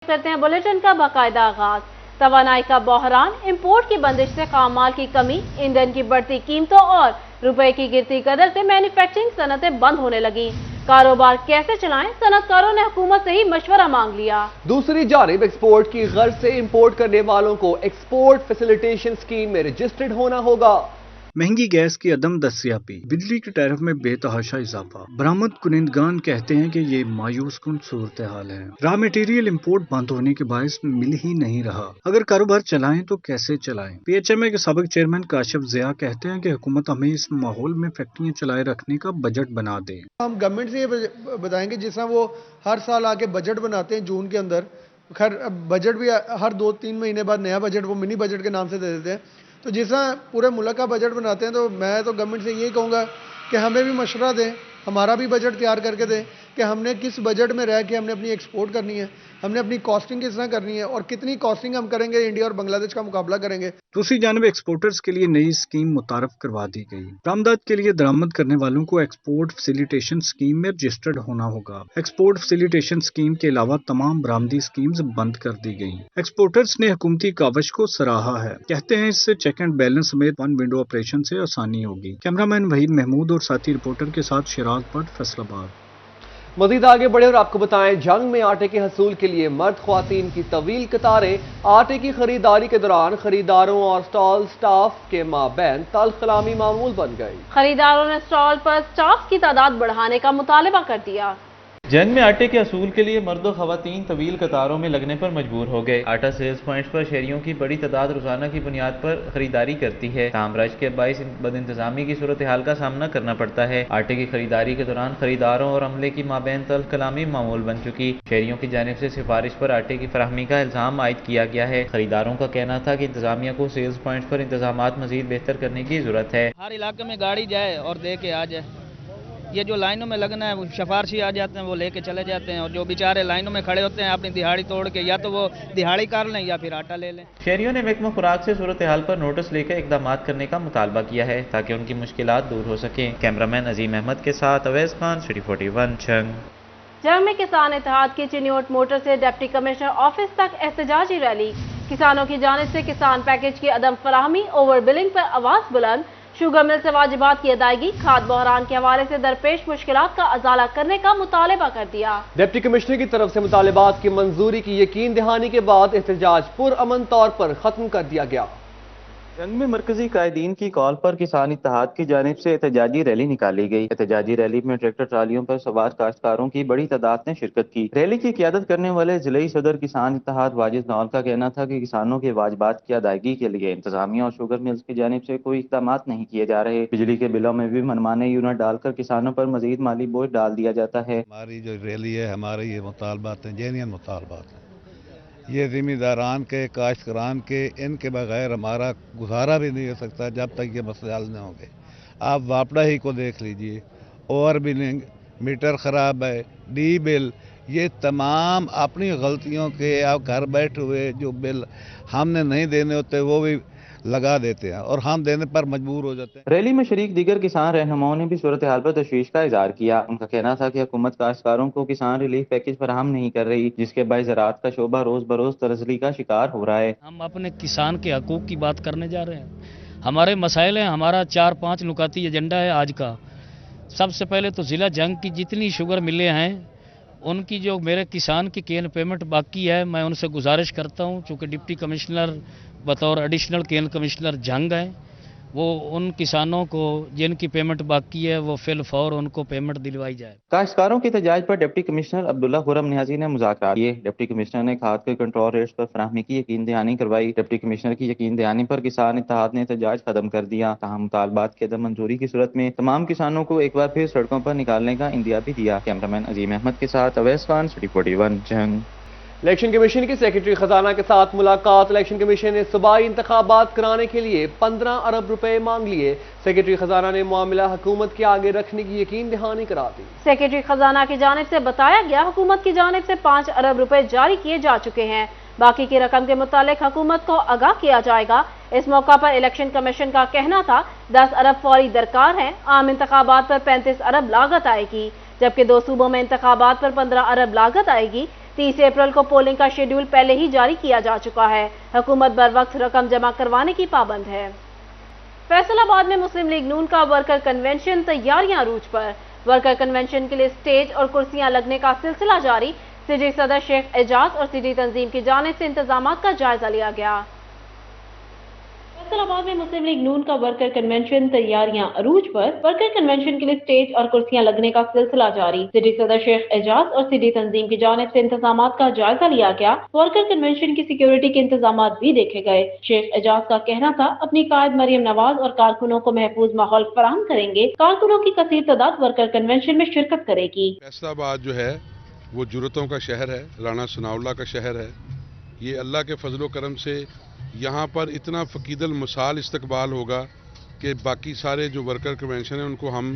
करते हैं बुलेटिन का बाकायदा आगाज। तवानाई का बहरान, इंपोर्ट की बंदिश से खाम माल की कमी, ईंधन की बढ़ती कीमतों और रुपए की गिरती कदर से मैन्युफैक्चरिंग सनतें बंद होने लगी। कारोबार कैसे चलाएं, सनतकारों ने हुकूमत से ही मशवरा मांग लिया। दूसरी जानिब एक्सपोर्ट की गर्ज से इंपोर्ट करने वालों को एक्सपोर्ट फैसिलिटेशन स्कीम में रजिस्टर्ड होना होगा। महंगी गैस की अदम दस्तयाबी, बिजली के टैरिफ में बेतहाशा इजाफा। बरामद कुनिंदगान कहते हैं कि ये मायूस कुन सूरत हाल है। रॉ मटेरियल इंपोर्ट बंद होने के बायस मिल ही नहीं रहा। अगर कारोबार चलाएं तो कैसे चलाएं? PHMA के साबिक चेयरमैन काशिफ ज़िया कहते हैं कि हुकूमत हमें इस माहौल में फैक्ट्रियां चलाए रखने का बजट बना दे। हम गवर्नमेंट से ये बताएंगे, जिस तरह वो हर साल आके बजट बनाते हैं जून के अंदर, खैर बजट भी हर 2-3 महीने बाद नया बजट वो मिनी बजट के नाम से दे देते हैं। तो जिस तरह पूरे मुल्क का बजट बनाते हैं, तो मैं तो गवर्नमेंट से यही कहूँगा कि हमें भी मशवरा दें, हमारा भी बजट तैयार करके दें कि हमने किस बजट में रह के हमने अपनी एक्सपोर्ट करनी है, हमने अपनी कॉस्टिंग किस तरह करनी है और कितनी कॉस्टिंग हम करेंगे, इंडिया और बांग्लादेश का मुकाबला करेंगे। दूसरी जानब एक्सपोर्टर्स के लिए नई स्कीम मुतारफ करवा दी गई। बरामदात के लिए दरामद करने वालों को एक्सपोर्ट फैसिलिटेशन स्कीम में रजिस्टर्ड होना होगा। एक्सपोर्ट फैसिलिटेशन स्कीम के अलावा तमाम बरामदी स्कीम्स बंद कर दी गई। एक्सपोर्टर्स ने हुकूमती कावश को सराहा है। कहते हैं इससे चेक एंड बैलेंस समेत वन विंडो ऑपरेशन से आसानी होगी। कैमरामैन वहीद महमूद और साथी रिपोर्टर के साथ शिराज भट्ट, फैसलाबाद। मजीद आगे बढ़े और आपको बताएं, जंग में आटे के हसूल के लिए मर्द ख्वातीन की तवील कतारें। आटे की खरीदारी के दौरान खरीदारों और स्टॉल स्टाफ के माबैन तल्ख कलामी मामूल बन गई। खरीदारों ने स्टॉल पर स्टाफ की तादाद बढ़ाने का मुतालबा कर दिया। जंग में आटे के असूल के लिए मर्द व खवातीन तवील कतारों में लगने पर मजबूर हो गए। आटा सेल्स पॉइंट्स पर शहरियों की बड़ी तादाद रोजाना की बुनियाद पर खरीदारी करती है। ताहम रश के बाइस बदइंतजामी की सूरत हाल का सामना करना पड़ता है। आटे की खरीदारी के दौरान खरीदारों और अमले की माबैन तल्ख कलामी मामूल बन चुकी। शहरियों की जानिब से सिफारिश पर आटे की फराहमी का इल्जाम आयद किया गया है। खरीदारों का कहना था कि इंतजामिया को सेल्स पॉइंट्स पर इंतजामात मजीद बेहतर करने की जरूरत है। हर इलाके में गाड़ी जाए और दे के आ जाए। ये जो लाइनों में लगना है, वो सिफारशी आ जाते हैं, वो लेके चले जाते हैं, और जो बेचारे लाइनों में खड़े होते हैं अपनी दिहाड़ी तोड़ के, या तो वो दिहाड़ी कर लें या फिर आटा ले लें। शहरियों ने महकमा खुराक से सूरत हाल पर नोटिस लेकर इकदाम करने का मुतालबा किया है ताकि उनकी मुश्किलात दूर हो सकें। कैमरामैन अजीम अहमद के साथ अवैस खान, सिटी 41, जंग। जंग में किसान इत्तेहाद की चिन्योट मोटर से डिप्टी कमिश्नर ऑफिस तक एहतजाजी रैली। किसानों की जानिब से किसान पैकेज की अदम फराहमी, ओवर बिलिंग पर आवाज बुलंद। शुगर मिल से वाजिबात की अदायगी, खाद बहरान के हवाले से दरपेश मुश्किलात का अजाला करने का मुतालबा कर दिया। डिप्टी कमिश्नर की तरफ से मुतालबात की मंजूरी की यकीन दहानी के बाद एहतजाज पुरअमन तौर पर खत्म कर दिया गया। जंग में मरकजी कायदीन की कॉल पर किसान इत्तेहाद की जानिब से एहतजाजी रैली निकाली गई। एहतजाजी रैली में ट्रैक्टर ट्रालियों पर सवार काश्तकारों की बड़ी तादाद ने शिरकत की। रैली की क़ियादत करने वाले जिले सदर किसान इत्तेहाद वाजिद नौल का कहना था कि किसानों के वाजिबात की अदायगी के लिए इंतजामिया और शुगर मिल्स की जानिब से कोई इक़दाम नहीं किए जा रहे। बिजली के बिलों में भी मनमाने यूनिट डालकर किसानों पर मजीद माली बोझ डाल दिया जाता है। हमारी जो रैली है, हमारे ये मुतालबात हैं, जेन्युइन मुतालबात हैं। ये ज़िम्मेदारान के, काश्तकारान के, इनके बगैर हमारा गुजारा भी नहीं हो सकता जब तक ये मसले हल न होंगे। आप वापडा ही को देख लीजिए, ओवर बिलिंग, मीटर ख़राब है, डी बिल, ये तमाम अपनी गलतियों के आप घर बैठे हुए जो बिल हमने नहीं देने होते वो भी लगा देते हैं और हम देने पर मजबूर हो जाते हैं। रैली में शरीक दीगर किसान रहनुमाओं ने भी सूरत हाल पर तशवीश का इजहार किया। उनका कहना था कि हुकूमत काश्तकारों को किसान रिलीफ पैकेज फराहम नहीं कर रही, जिसके बायस ज़राअत का शोबा रोज बरोज तरसली का शिकार हो रहा है। हम अपने किसान के हकूक की बात करने जा रहे हैं। हमारे मसाइल हैं, हमारा 4-5 नुकाती एजेंडा है आज का। सबसे पहले तो ज़िला जंग की जितनी शुगर मिलें हैं, उनकी जो मेरे किसान की केन पेमेंट बाकी है, मैं उनसे गुजारिश करता हूं, चूँकि डिप्टी कमिश्नर बतौर एडिशनल केन कमिश्नर जंग हैं, वो उन किसानों को जिनकी पेमेंट बाकी है वो फिल फौर उनको पेमेंट दिलवाई जाए। काश्तकारों के एहतजाज पर डिप्टी कमिश्नर अब्दुल्ला खुरम नियाज़ी ने मुज़ाकरात किए। डिप्टी कमिश्नर ने खाद के कंट्रोल रेट्स पर फराहमी की यकीन दहानी करवाई। डिप्टी कमिश्नर की यकीन दहानी पर किसान इत्तेहाद ने एहतजाज खत्म कर दिया। ताहम मुतालबात की अदम मंजूरी की सूरत में तमाम किसानों को एक बार फिर सड़कों पर निकालने का इंदिया भी दिया। कैमरामैन अजीम अहमद के साथ अवैस खान, सिटी 41, जंग। इलेक्शन कमीशन की सेक्रेटरी खजाना के साथ मुलाकात। इलेक्शन कमीशन ने सूबाई इंतखाबात कराने के लिए 15 अरब रुपए मांग लिए। सेक्रेटरी खजाना ने मामला हुकूमत के आगे रखने की यकीन दहानी करा दी। सेक्रेटरी खजाना की जानिब से बताया गया, हुकूमत की जानिब से 5 अरब रुपए जारी किए जा चुके हैं। बाकी की रकम के मुतालिक हुकूमत को आगाह किया जाएगा। इस मौका पर इलेक्शन कमीशन का कहना था 10 अरब फौरी दरकार है। आम इंतखाबात पर 35 अरब लागत आएगी, जबकि 2 सूबों में इंतखाबात पर 15 अरब लागत आएगी। 30 अप्रैल को पोलिंग का शेड्यूल पहले ही जारी किया जा चुका है। हुकूमत बर वक्त रकम जमा करवाने की पाबंद है। फैसलाबाद में मुस्लिम लीग नून का वर्कर कन्वेंशन तैयारियां अरूज पर। वर्कर कन्वेंशन के लिए स्टेज और कुर्सियां लगने का सिलसिला जारी। सिटी सदर शेख एजाज और सिटी तंजीम की जानिब से इंतजामात का जायजा लिया गया। फैसलाबाद में मुस्लिम लीग नून का वर्कर कन्वेंशन तैयारियां अरूज पर। वर्कर कन्वेंशन के लिए स्टेज और कुर्सियां लगने का सिलसिला जारी। सिटी सदर शेख एजाज और सिटी तंजीम की जानिब से इंतजामात का जायजा लिया गया। वर्कर कन्वेंशन की सिक्योरिटी के इंतजामात भी देखे गए। शेख एजाज का कहना था, अपनी कायद मरियम नवाज और कारकुनों को महफूज माहौल फराहम करेंगे। कारकुनों की कसीर तादाद वर्कर कन्वेंशन में शिरकत करेगी। फैसलाबाद जो है वो जुर्रतों का शहर है, राना सनाउल्लाह का शहर है। ये अल्लाह के फजलो करम से यहाँ पर इतना फ़कीदल मिसाल इस्तकबाल होगा कि बाकी सारे जो वर्कर कन्वेंशन हैं उनको हम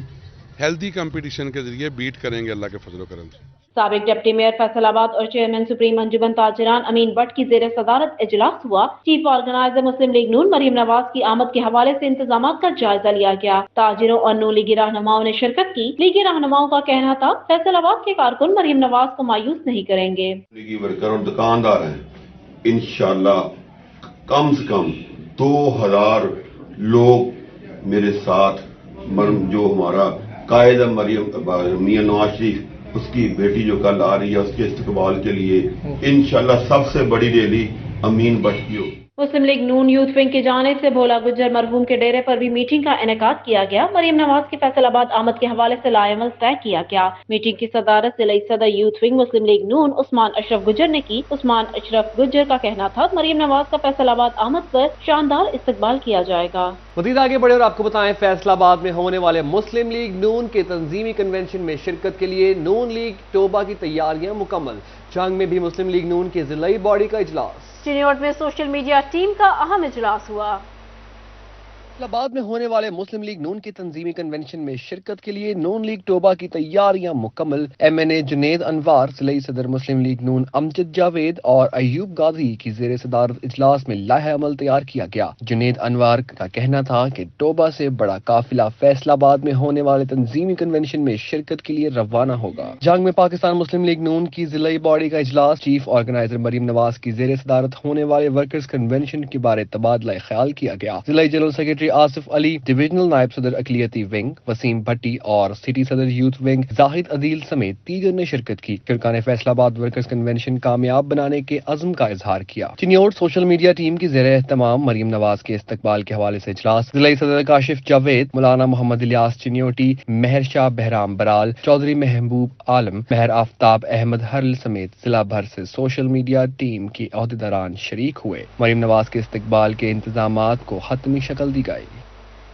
हेल्दी कंपटीशन के जरिए बीट करेंगे अल्लाह के फजलो करम से। साबिक डिप्टी मेयर फैसलाबाद और चेयरमैन सुप्रीम अंजुमन ताजिरान अमीन भट्ट की जेर सदारत इजलास हुआ। चीफ ऑर्गेनाइजर मुस्लिम लीग नून मरियम नवाज की आमद के हवाले से इंतजामात का जायजा लिया गया। ताजिरों और नून लीगी रहनुमाओं ने शिरकत की। लीगी रहनुमाओं का कहना था, फैसलाबाद के कारकुन मरियम नवाज को मायूस नहीं करेंगे। लीगी वर्कर और दुकानदार हैं, इंशाल्लाह कम से कम 2000 लोग मेरे साथ जो हमारा कायद मरियम मियां नवाज शरीफ उसकी बेटी जो कल आ रही है उसके इस्तकबाल के लिए इंशाल्लाह सबसे बड़ी रैली अमीन भट्ट की हो। मुस्लिम लीग नून यूथ विंग की जानिब से भोला गुज्जर मरहूम के डेरे पर भी मीटिंग का इनेकाद किया गया। मरियम नवाज की फैसलाबाद आमद के हवाले से लाएमल तय किया गया। मीटिंग की सदारत जिला सदर यूथ विंग मुस्लिम लीग नून उस्मान अशरफ गुज्जर ने की। उस्मान अशरफ गुज्जर का कहना था, मरियम नवाज का फैसलाबाद आमद पर शानदार इस्तकबाल किया जाएगा। मज़ीद आगे बढ़े और आपको बताएं, फैसलाबाद में होने वाले मुस्लिम लीग नून के तंजीमी कन्वेंशन में शिरकत के लिए नून लीग टोबा की तैयारियां मुकम्मल। जंग में भी मुस्लिम लीग नून की जिलाई बॉडी का इजलास। चिन्योट में सोशल मीडिया टीम का अहम इजलास हुआ। फैसलाबाद में होने वाले मुस्लिम लीग नून के तंजीमी कन्वेंशन में शिरकत के लिए नून लीग टोबा की तैयारियां मुकम्मल। MNA जुनेद अनवार, जिला सदर मुस्लिम लीग नून अमजद जावेद और अयूब गाजी की जेर सदारत इजलास में लाहे अमल तैयार किया गया। जुनेद अनवार का कहना था कि टोबा से बड़ा काफिला फैसलाबाद में होने वाले तंजीमी कन्वेंशन में शिरकत के लिए रवाना होगा। जंग में पाकिस्तान मुस्लिम लीग नून की जिलाई बॉडी का इजलास। चीफ ऑर्गेनाइजर मरियम नवाज की जेर सदारत होने वाले वर्कर्स कन्वेंशन के बारे तबादला ख्याल किया गया। जिला general secretary Asif Ali, divisional नायब सदर अकलियती विंग वसीम भट्टी और सिटी सदर यूथ विंग जाहिद अदील समेत दीगर ने शिरकत की। फिरका ने फैसलाबाद वर्कर्स कन्वेंशन कामयाब बनाने के अज़्म का इजहार किया। चिन्योट सोशल मीडिया टीम की ज़ेर एहतमाम मरियम नवाज के इस्तकबाल के हवाले से इजलास। जिला सदर काशिफ जावेद, मौलाना मोहम्मद इलियास चिन्योटी, मेहर शाह बहराम बराल, चौधरी महबूब आलम, मेहर आफ्ताब अहमद हरल समेत जिला भर से सोशल मीडिया टीम की अहदेदारान शरीक हुए। मरियम नवाज के इस्तकबाल के इंतजामात को हतमी शक्ल दी गई।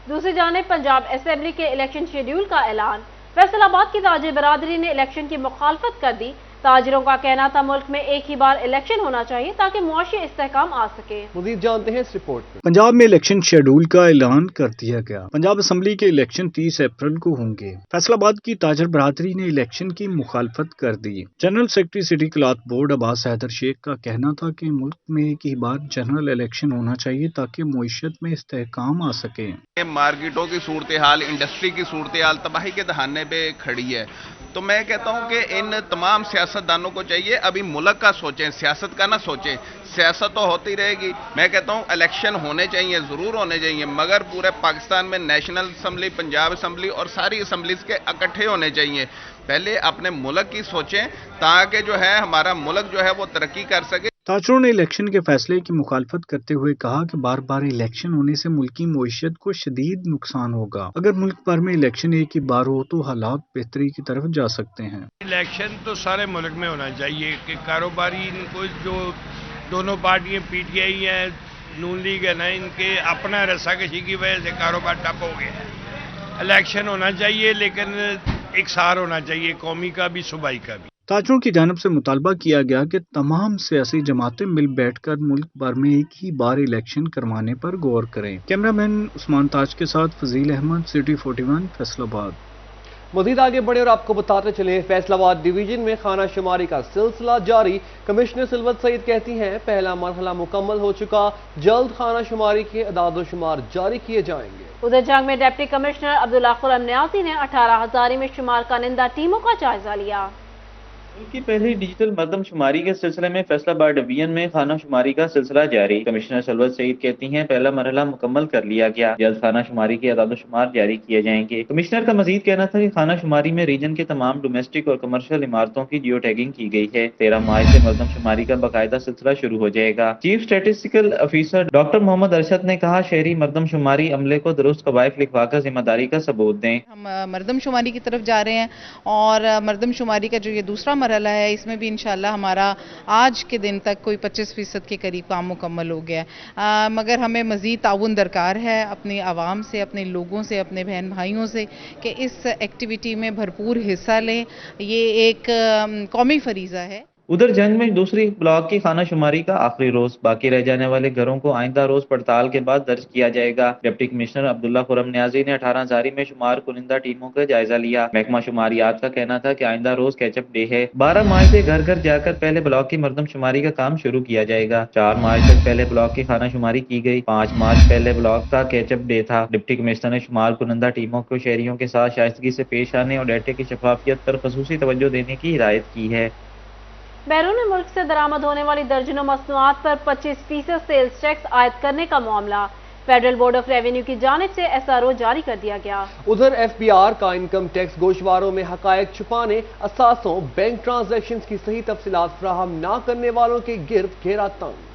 दूसरी जानिब पंजाब असेंबली के इलेक्शन शेड्यूल का ऐलान। फैसलाबाद की ताजिर बरादरी ने इलेक्शन की मुखालफत कर दी। ताजिरों का कहना था, मुल्क में एक ही बार इलेक्शन होना चाहिए ताकि मुआशी इस्तेहकाम आ सके। मज़ीद जानते हैं इस रिपोर्ट में। पंजाब में इलेक्शन शेड्यूल का ऐलान कर दिया गया। पंजाब असेंबली के इलेक्शन 30 अप्रैल को होंगे। फैसलाबाद की ताजर बरादरी ने इलेक्शन की मुखालफत कर दी। General secretary city cloth board Abbas Haider Sheikh का कहना था कि मुल्क में एक ही बार जनरल इलेक्शन होना चाहिए ताकि मुईशत में इस्तेहकाम आ सके। मार्केटों की सूरत हाल, इंडस्ट्री की सूरत हाल तबाही के दहाने पे खड़ी है। तो मैं कहता हूं कि इन तमाम सियासतदानों को चाहिए अभी मुल्क का सोचें, सियासत का ना सोचें। सियासत तो होती रहेगी। मैं कहता हूं इलेक्शन होने चाहिए, ज़रूर होने चाहिए, मगर पूरे पाकिस्तान में नेशनल असम्बली, पंजाब असम्बली और सारी असम्बलीज के इकट्ठे होने चाहिए। पहले अपने मुल्क की सोचें ताकि जो है हमारा मुल्क जो है वो तरक्की कर सके। ताजरों ने इलेक्शन के फैसले की मुखालफत करते हुए कहा कि बार बार इलेक्शन होने से मुल्की मईशत को शदीद नुकसान होगा। अगर मुल्क भर में इलेक्शन एक ही बार हो तो हालात बेहतरी की तरफ जा सकते हैं। इलेक्शन तो सारे मुल्क में होना चाहिए कि कारोबारी इनको जो दोनों पार्टियां PTI है, नून लीग है ना, इनके अपना रस्साकशी की वजह से कारोबार ठप हो गया। इलेक्शन होना चाहिए लेकिन एक सार होना चाहिए, कौमी का भी सूबाई का भी। ताजरों की जानिब से मुतालबा किया गया कि तमाम सियासी जमातें मिल बैठकर मुल्क भर में एक ही बार इलेक्शन करवाने पर गौर करें। कैमरामैन उस्मान ताज के साथ फजील अहमद, सिटी 41 फैसलाबाद। मज़ीद आगे बढ़े और आपको बताते चले, फैसलाबाद डिवीजन में खाना शुमारी का सिलसिला जारी। कमिश्नर सिलवत सईद कहती हैं, पहला मरहला मुकम्मल हो चुका, जल्द खाना शुमारी के अदाद शुमार जारी किए जाएंगे। उधर जंग में डिप्टी कमिश्नर अब्दुल्ला खुरम न्याजी ने 18 हज़ारी में शुमार कानिंदा टीमों का जायजा लिया। ملک کی پہلی ڈیجیٹل مردم شماری کے سلسلے میں فیصلہ آباد ڈویژن میں خانہ شماری کا سلسلہ جاری۔ کمشنر سلوت سعید کہتی ہیں پہلا مرحلہ مکمل کر لیا گیا، جلد خانہ شماری کے اعداد و شمار جاری کیے جائیں گے۔ کمشنر کا مزید کہنا تھا کہ خانہ شماری میں ریجن کے تمام ڈومیسٹک اور کمرشل عمارتوں کی جیو ٹیگنگ کی گئی ہے۔ 13 مارچ سے مردم شماری کا باقاعدہ سلسلہ شروع ہو جائے گا۔ چیف اسٹیٹسٹیکل آفیسر ڈاکٹر محمد ارشد نے کہا شہری مردم شماری عملے کو درست قوائف لکھوا کر ذمہ داری کا ثبوت دیں۔ ہم مردم شماری کی طرف جا رہے ہیں اور مردم شماری کا جو یہ دوسرا مرحلہ ہے اس میں بھی انشاءاللہ ہمارا آج کے دن تک کوئی 25% کے قریب کام مکمل ہو گیا ہے، مگر ہمیں مزید تعاون درکار ہے اپنی عوام سے، اپنے لوگوں سے، اپنے بہن بھائیوں سے کہ اس ایکٹیویٹی میں بھرپور حصہ لیں۔ یہ ایک قومی فریضہ ہے۔ ادھر جنگ میں دوسری بلاک کی خانہ شماری کا آخری روز، باقی رہ جانے والے گھروں کو آئندہ روز پڑتال کے بعد درج کیا جائے گا۔ ڈپٹی کمشنر عبداللہ خرم نیازی نے 18 ہزاری میں شمار کنندہ ٹیموں کا جائزہ لیا۔ محکمہ شماریات کا کہنا تھا کہ آئندہ روز کیچ اپ ڈے ہے۔ 12 مارچ سے گھر گھر جا کر پہلے بلاک کی مردم شماری کا کام شروع کیا جائے گا۔ 4 مارچ تک پہلے بلاک کی خانہ شماری کی گئی۔ 5 مارچ پہلے بلاک کا کیچ اپ ڈے تھا۔ ڈپٹی کمشنر نے شمار کنندہ ٹیموں کو شہریوں کے ساتھ شائستگی سے پیش آنے اور ڈیٹے کی شفافیت پر خصوصی توجہ دینے کی ہدایت کی ہے۔ بیرون ملک سے درآمد ہونے والی درجنوں مصنوعات پر 25% سیلز ٹیکس عائد کرنے کا معاملہ فیڈرل بورڈ آف ریونیو کی جانب سے SRO جاری کر دیا گیا۔ ادھر FBR کا انکم ٹیکس گوشواروں میں حقائق چھپانے، اثاثوں، بینک ٹرانزیکشنز کی صحیح تفصیلات فراہم نہ کرنے والوں کے گرد گھیرا تنگ۔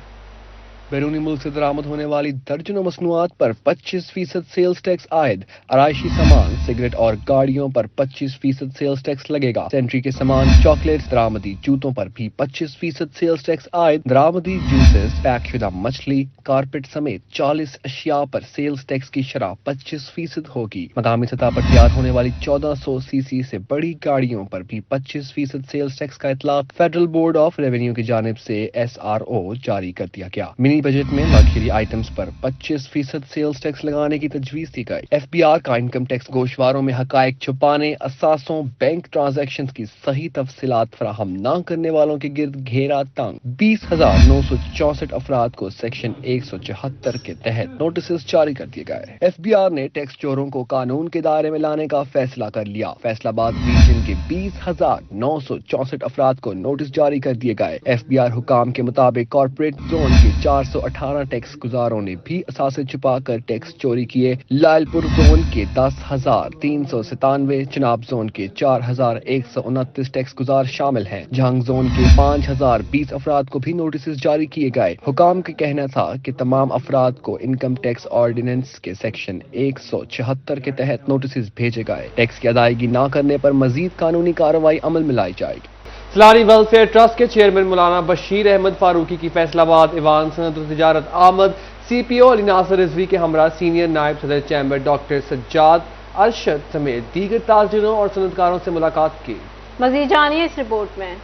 بیرونی ملک سے درآمد ہونے والی درجنوں مصنوعات پر 25% سیلز ٹیکس عائد، آرائشی سامان، سگریٹ اور گاڑیوں پر 25% سیلز ٹیکس لگے گا۔ سینٹری کے سامان، چاکلیٹس، درآمدی جوتوں پر بھی 25% سیلز ٹیکس عائد، درآمدی جوسز، پیک شدہ مچھلی، کارپیٹ سمیت 40 اشیاء پر سیلز ٹیکس کی شرح 25% ہوگی۔ مقامی سطح پر تیار ہونے والی 1400 cc سے بڑی گاڑیوں پر بھی 25% سیلز ٹیکس کا اطلاق فیڈرل بورڈ آف ریونیو کی جانب سے SRO جاری کر دیا گیا۔ منی بجٹ میں لگژری آئٹمز پر 25% سیلز ٹیکس لگانے کی تجویز دی گئی۔ FBR کا انکم ٹیکس گوشواروں میں حقائق چھپانے، اثاثوں، بینک ٹرانزیکشنز کی صحیح تفصیلات فراہم نہ کرنے والوں کے گرد گھیرا تنگ۔ 20,964 افراد کو سیکشن 174 کے تحت نوٹسز جاری کر دیے گئے۔ FBR نے ٹیکس چوروں کو قانون کے دائرے میں لانے کا فیصلہ کر لیا۔ فیصلہ آباد ریجن کے 20,964 افراد کو نوٹس جاری کر دیے گئے۔ FBR حکام کے مطابق کارپوریٹ زون کے 418 ٹیکس گزاروں نے بھی اثاثے چھپا کر ٹیکس چوری کیے۔ لائل پور زون کے 10,397، چناب زون کے 4,129 ٹیکس گزار شامل ہیں۔ جھنگ زون کے 5,020 افراد کو بھی نوٹسز جاری کیے گئے۔ حکام کا کہنا تھا کہ تمام افراد کو انکم ٹیکس آرڈیننس کے سیکشن 174 کے تحت نوٹسز بھیجے گئے۔ ٹیکس کی ادائیگی نہ کرنے پر مزید قانونی کارروائی عمل میں لائی جائے گی۔ سیلانی ویلفیئر ٹرسٹ کے چیئرمین مولانا بشیر احمد فاروقی کی فیصلہ آباد ایوان صنعت و تجارت آمد CPO علی ناصر رضوی کے ہمراہ سینئر نائب صدر چیمبر ڈاکٹر سجاد ارشد سمیت دیگر تاجروں اور صنعتکاروں سے ملاقات کی۔ مزید جانیے اس رپورٹ میں۔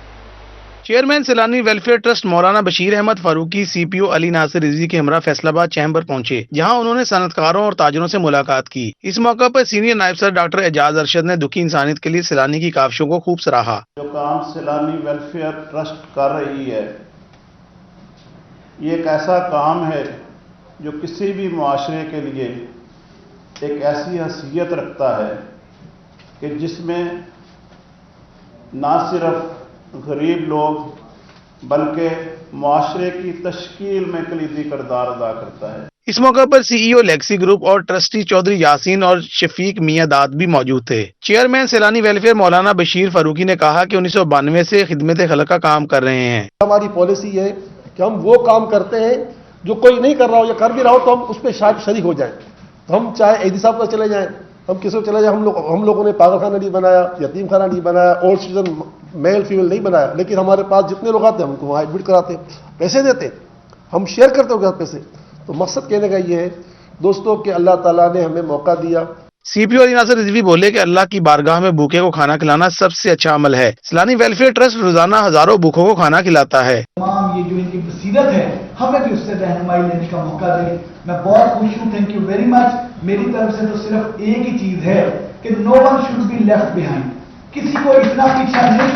چیئرمین سیلانی ویلفیئر ٹرسٹ مولانا بشیر احمد فاروقی CPO علی ناصر رضوی کے ہمراہ فیصلہ آباد چیمبر پہنچے، جہاں انہوں نے صنعتکاروں اور تاجروں سے ملاقات کی۔ اس موقع پر سینئر نائب صدر ڈاکٹر اعجاز ارشد نے دکھی انسانیت کے لیے سیلانی کی کاوشوں کو خوب سراہا۔ جو کام سیلانی ویلفیئر ٹرسٹ کر رہی ہے یہ ایک ایسا کام ہے جو کسی بھی معاشرے کے لیے ایک ایسی حیثیت رکھتا ہے کہ جس میں نہ صرف غریب لوگ بلکہ معاشرے کی تشکیل میں کلیدی کردار ادا کرتا ہے۔ اس موقع پر CEO لیگسی گروپ اور ٹرسٹی چودھری یاسین اور شفیق میاں داد بھی موجود تھے۔ چیئرمین سیلانی ویلفیئر مولانا بشیر فاروقی نے کہا کہ 1992 سے خدمت خلق کا کام کر رہے ہیں۔ ہماری پالیسی ہے کہ ہم وہ کام کرتے ہیں جو کوئی نہیں کر رہا ہو یا کر بھی رہا ہو تو ہم اس پہ شاید شریک ہو جائیں۔ ہم چاہے ایدی صاحب کا چلے جائیں، ہم کسی کو چلے جائیں، ہم لوگوں نے پاگل خانہ نہیں بنایا، یتیم خانہ نہیں بنایا، اولڈ سٹیزن میل فیمیل نہیں بنایا، لیکن ہمارے پاس جتنے لوگ آتے ہیں ہم کو وہاں ایڈمٹ کراتے، پیسے دیتے، ہم شیئر کرتے ہو پیسے۔ تو مقصد کہنے کا یہ ہے دوستوں کہ اللہ تعالیٰ نے ہمیں موقع دیا۔ CPO علی ناصر رضوی بولے کہ اللہ کی بارگاہ میں بھوکے کو کھانا کھلانا سب سے اچھا عمل ہے۔ سیلانی ویلفیئر ٹرسٹ روزانہ ہزاروں بھوکوں کو کھانا کھلاتا ہے۔ تمام یہ جو ان کی بصیرت ہے ہمیں بھی اس سے رہنمائی لینے کا موقع دے۔ میں بہت خوش ہوں، تھینک یو ویری مچ۔ میری طرف سے تو صرف ایک ہی چیز ہے کہ no one should be left behind. کسی کو اتنا پیچھے نہیں،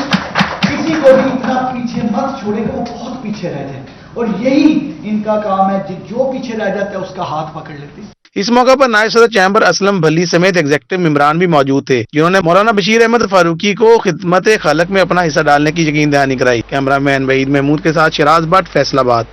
کسی کو بھی اتنا پیچھے مت چھوڑے کہ وہ بہت پیچھے رہ جائے، اور یہی ان کا کام ہے، جو پیچھے رہ جاتا ہے اس کا ہاتھ پکڑ لیتے ہیں۔ इस मौके पर नायब सदर चैम्बर असलम भली समेत एग्जीक्यूटिव मेंबरान भी मौजूद थे, जिन्होंने मौलाना बशीर अहमद फारूकी को खिदमत खलक में अपना हिस्सा डालने की यकीन दहानी कराई। कैमरामैन वहीद महमूद के साथ शिराज भट्ट, फैसलाबाद।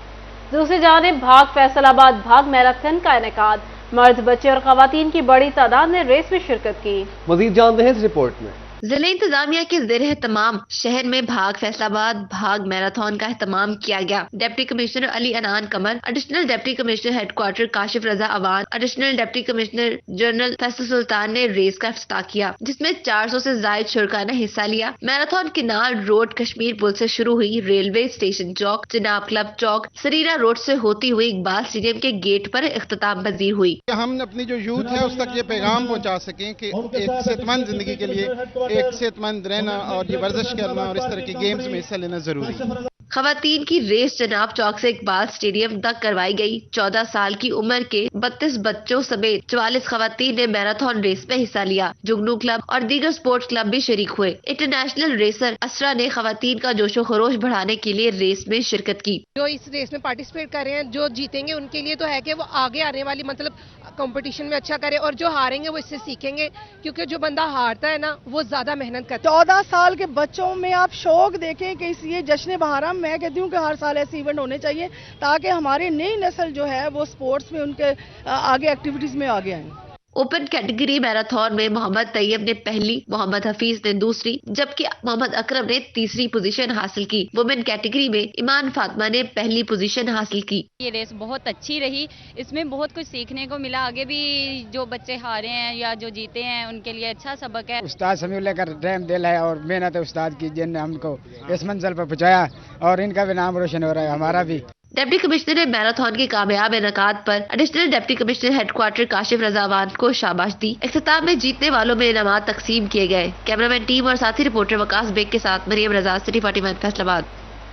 दूसरी जानिब भाग फैसलाबाद भाग मैराथन का इनेकाद, मर्द, बच्चे और खवातीन की बड़ी तादाद ने रेस में शिरकत की। मजीद जानते हैं इस रिपोर्ट में। जिला इंतजामिया के ज़ेर एहतमाम शहर में भाग फैसलाबाद भाग मैराथन का एहतमाम किया गया। Deputy commissioner Ali Anan Qamar, additional deputy commissioner headquarter Kashif Raza Awan, additional deputy commissioner general Faisal Sultan ने रेस का इफ्तिताह किया, जिसमें 400 से ज्यादा शुरका ने हिस्सा लिया। मैराथन किनाल रोड कश्मीर पुल से शुरू हुई, रेलवे स्टेशन चौक, जनाब क्लब चौक, सरीरा रोड से होती हुई इकबाल स्टेडियम के गेट पर इख्तिताम पजीर हुई। हम अपनी जो यूथ है उस तक ये पैगाम पहुंचा सकें कि एक सेहतमंद जिंदगी के लिए एक सेहतमंद रहना और ये वर्जिश करना और इस तरह के गेम्स में हिस्सा लेना जरूरी है। खवातीन की रेस जनाब चौक से इकबाल स्टेडियम तक करवाई गई। 14 साल की उम्र के 32 बच्चों समेत 44 खवातीन ने मैराथन रेस में हिस्सा लिया। जुगनू क्लब और दीगर स्पोर्ट्स क्लब भी शरीक हुए। इंटरनेशनल रेसर असरा ने खवातीन का जोशो खरोश बढ़ाने के लिए रेस में शिरकत की। जो इस रेस में पार्टिसिपेट कर रहे हैं, जो जीतेंगे उनके लिए तो है कि वो आगे आने वाली मतलब कंपटीशन में अच्छा करे, और जो हारेंगे वो इससे सीखेंगे, क्योंकि जो बंदा हारता है ना वो ज्यादा मेहनत करता है। 14 साल के बच्चों में आप शौक देखें कि ये जश्न बहारा, मैं कहती हूँ कि हर साल ऐसे इवेंट होने चाहिए ताकि हमारी नई नस्ल जो है वो स्पोर्ट्स में उनके आगे एक्टिविटीज में आगे आए। ओपन कैटेगरी मैराथन में मोहम्मद तैयब ने पहली, मोहम्मद हफीज ने दूसरी, जबकि मोहम्मद अकरम ने तीसरी पोजीशन हासिल की। वुमेन कैटेगरी में ईमान फातिमा ने पहली पोजीशन हासिल की। ये रेस बहुत अच्छी रही, इसमें बहुत कुछ सीखने को मिला। आगे भी जो बच्चे हारे हैं या जो जीते हैं उनके लिए अच्छा सबक है। उस्ताद समीउल लेकर रहम दिल है और मेहनत है उस्ताद की, जिनने हमको इस मंजिल पर पहुंचाया और इनका भी नाम रोशन हो रहा है, हमारा भी। डिप्टी कमिश्नर ने मैराथन के कामयाब इनेकाद पर additional deputy commissioner headquarter Kashif Rizwan को शाबाश दी। इख्तिताम में जीतने वालों में इनामात तकसीम किए गए। कैमरामैन टीम और साथी रिपोर्टर वकास बेग के साथ मरियम रजा, सिटी 41 फैसलाबाद।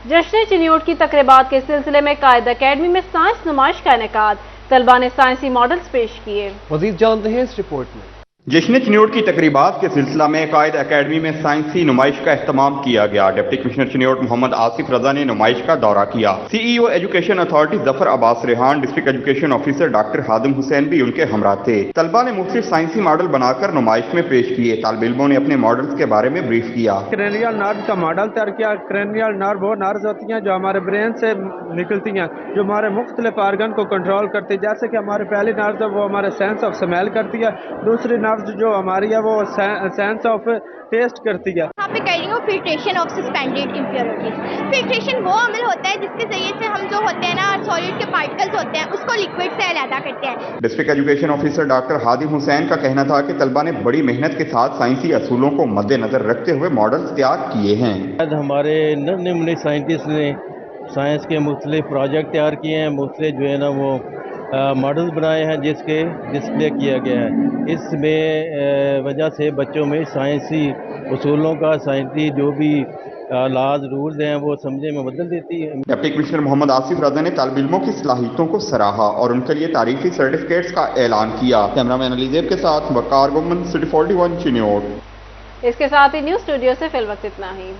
जश्न चिन्यूट की तकरीबात के सिलसिले में कायद अकेडमी में साइंस नुमाइश का इनेकाद, तलबा ने साइंसी मॉडल्स पेश किए। मजीद जानते हैं इस रिपोर्ट में। जश्न चिन्यूट की तकरीबात के सिलसिला में कायद अकेडमी में साइंसी नुमाइश का एहतमाम किया गया। डिप्टी कमिश्नर चिन्यूट मोहम्मद आसिफ रजा ने नुमाइश का दौरा किया। CEO education authority Zafar Abbas Rehan, district education officer doctor Hadim Hussain भी उनके हमरा थे। तलबा ने मुख्तलिफ साइंसी मॉडल बनाकर नुमाइश में पेश किए। तालिब इल्मों ने अपने मॉडल्स के बारे में ब्रीफ किया। क्रेनियल नर्व का मॉडल तैयार किया। क्रेनियल नर्व वो नर्व्स होती हैं जो हमारे ब्रेन से निकलती हैं, जो हमारे मुख्तलिफ आर्गन को कंट्रोल करती है। जैसे कि हमारी पहली नर्व है वो हमारे सेंस ऑफ स्मेल करती है, दूसरी नर्व जो हमारी है वो सेंस ऑफ टेस्ट करती है। यहाँ पे कह रही हूँ filtration of suspended impurities. Filtration वो अमल होता है जिसके जरिए से हम जो होते हैं ना सॉलिड के पार्टिकल्स होते हैं उसको लिक्विड से अलग करते हैं। District education officer doctor Hadim Hussain का कहना था कि तलबा ने बड़ी मेहनत के साथ साइंसी असूलों को मद्देनजर रखते हुए मॉडल्स तैयार किए हैं। हमारे नन्हे साइंटिस्ट ने साइंस के मुख्तलिफ प्रोजेक्ट तैयार किए हैं, मुख्तलिफ जो है ना वो मॉडल्स बनाए हैं जिसके डिस्प्ले किया गया है। इसमें वजह से बच्चों में साइंसी उसूलों का, साइंसी जो भी लाज रूल्स हैं वो समझने में मदद देती है। डिप्टी कमिश्नर मोहम्मद आसिफ रजा ने तालिब इल्मों की सलाहियतों को सराहा और उनके लिए तारीखी सर्टिफिकेट्स का ऐलान किया। कैमरामैन अलीजेब के साथ वकार गुमन, सिटी 41 चिन्यूट। इसके साथ ही न्यूज स्टूडियो से फिल वक्त इतना ही।